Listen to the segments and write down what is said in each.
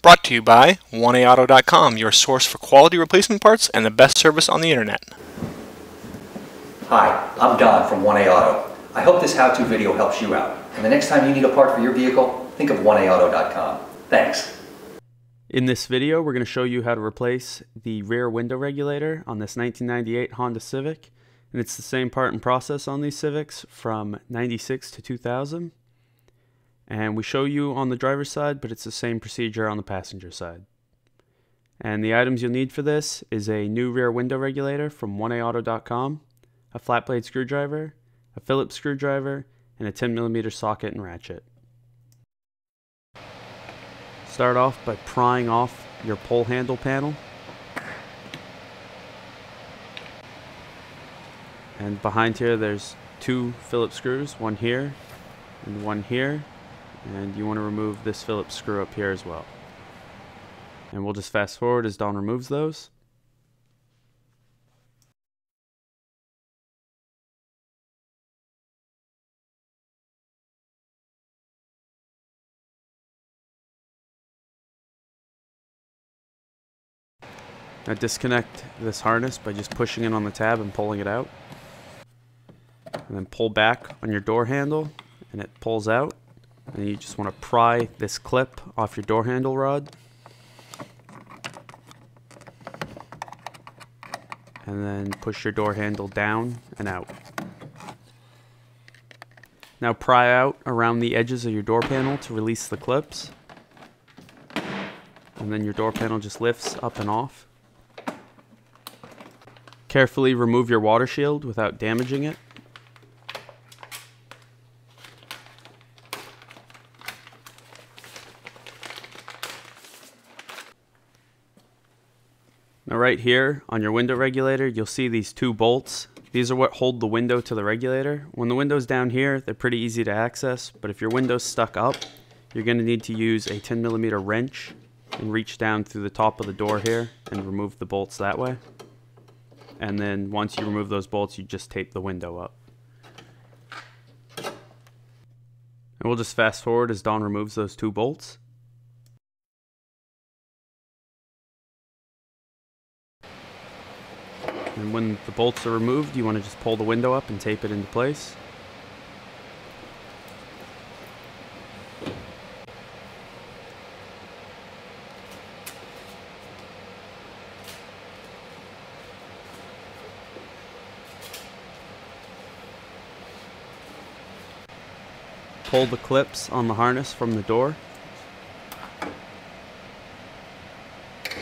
Brought to you by 1AAuto.com, your source for quality replacement parts and the best service on the internet. Hi, I'm Don from 1A Auto. I hope this how-to video helps you out. And the next time you need a part for your vehicle, think of 1AAuto.com. Thanks. In this video, we're going to show you how to replace the rear window regulator on this 1998 Honda Civic. And it's the same part and process on these Civics from 96 to 2000. And we show you on the driver's side, but it's the same procedure on the passenger side. And the items you'll need for this is a new rear window regulator from 1AAuto.com, a flat blade screwdriver, a Phillips screwdriver, and a 10mm socket and ratchet. Start off by prying off your pull handle panel. And behind here there's two Phillips screws, one here and one here. And you want to remove this Phillips screw up here as well. And we'll just fast forward as Don removes those. Now disconnect this harness by just pushing it on the tab and pulling it out. And then pull back on your door handle and it pulls out. And you just want to pry this clip off your door handle rod. And then push your door handle down and out. Now pry out around the edges of your door panel to release the clips. And then your door panel just lifts up and off. Carefully remove your water shield without damaging it. Now right here on your window regulator, you'll see these two bolts. These are what hold the window to the regulator. When the window's down here, they're pretty easy to access, but if your window's stuck up, you're going to need to use a 10mm wrench and reach down through the top of the door here and remove the bolts that way. And then once you remove those bolts, you just tape the window up. And we'll just fast forward as Don removes those two bolts. And when the bolts are removed, you want to just pull the window up and tape it into place. Pull the clips on the harness from the door.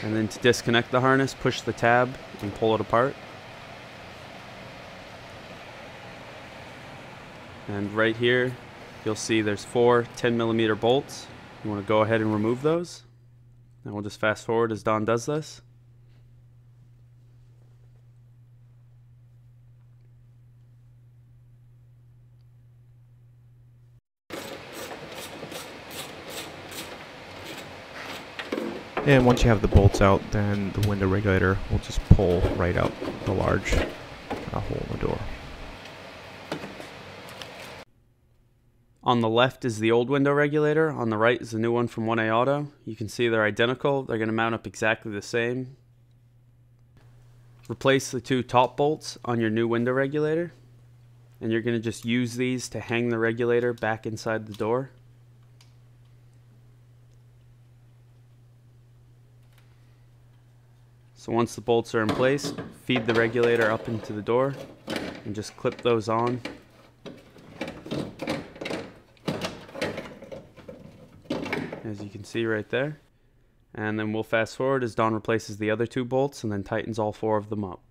And then to disconnect the harness, push the tab and pull it apart. And right here, you'll see there's four 10mm bolts. You want to go ahead and remove those. And we'll just fast forward as Don does this. And once you have the bolts out, then the window regulator will just pull right out the large hole in the door. On the left is the old window regulator. On the right is the new one from 1A Auto. You can see they're identical. They're going to mount up exactly the same. Replace the two top bolts on your new window regulator. And you're going to just use these to hang the regulator back inside the door. So once the bolts are in place, feed the regulator up into the door and just clip those on. As you can see right there. And then we'll fast forward as Don replaces the other two bolts and then tightens all four of them up.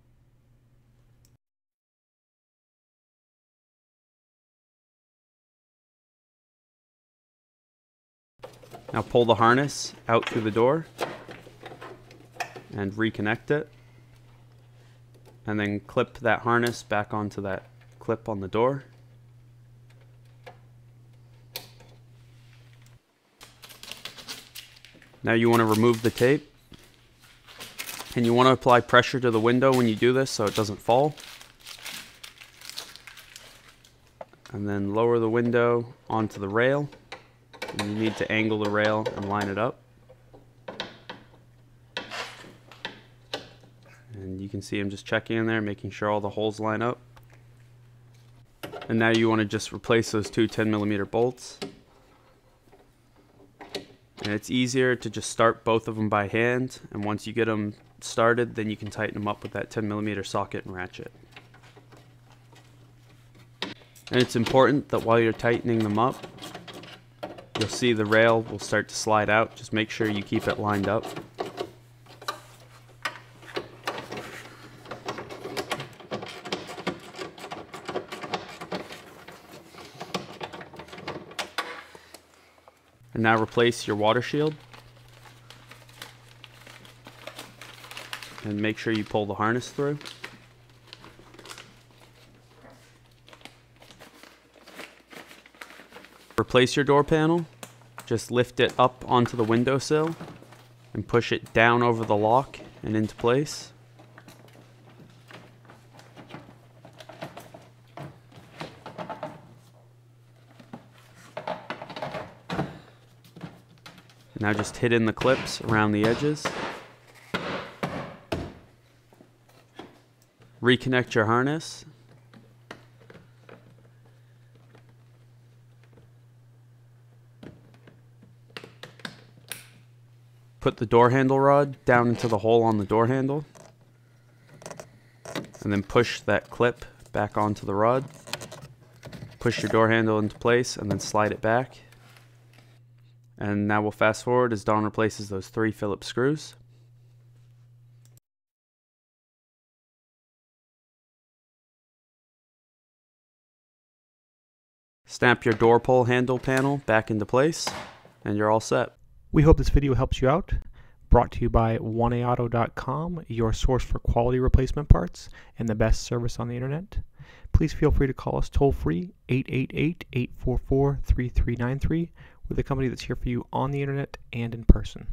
Now pull the harness out through the door and reconnect it. And then clip that harness back onto that clip on the door. Now you want to remove the tape. And you want to apply pressure to the window when you do this so it doesn't fall. And then lower the window onto the rail. And you need to angle the rail and line it up. And you can see I'm just checking in there, making sure all the holes line up. And now you want to just replace those two 10mm bolts. And it's easier to just start both of them by hand, and once you get them started, then you can tighten them up with that 10mm socket and ratchet. And it's important that while you're tightening them up, you'll see the rail will start to slide out. Just make sure you keep it lined up. And now replace your water shield. And make sure you pull the harness through. Replace your door panel. Just lift it up onto the windowsill and push it down over the lock and into place. Now just hit in the clips around the edges. Reconnect your harness. Put the door handle rod down into the hole on the door handle. And then push that clip back onto the rod. Push your door handle into place and then slide it back. And now we'll fast forward as Don replaces those 3 Phillips screws. Snap your door pull handle panel back into place, and you're all set. We hope this video helps you out. Brought to you by oneaauto.com, your source for quality replacement parts and the best service on the internet. Please feel free to call us toll free, 888-844-3393. We're the company that's here for you on the internet and in person.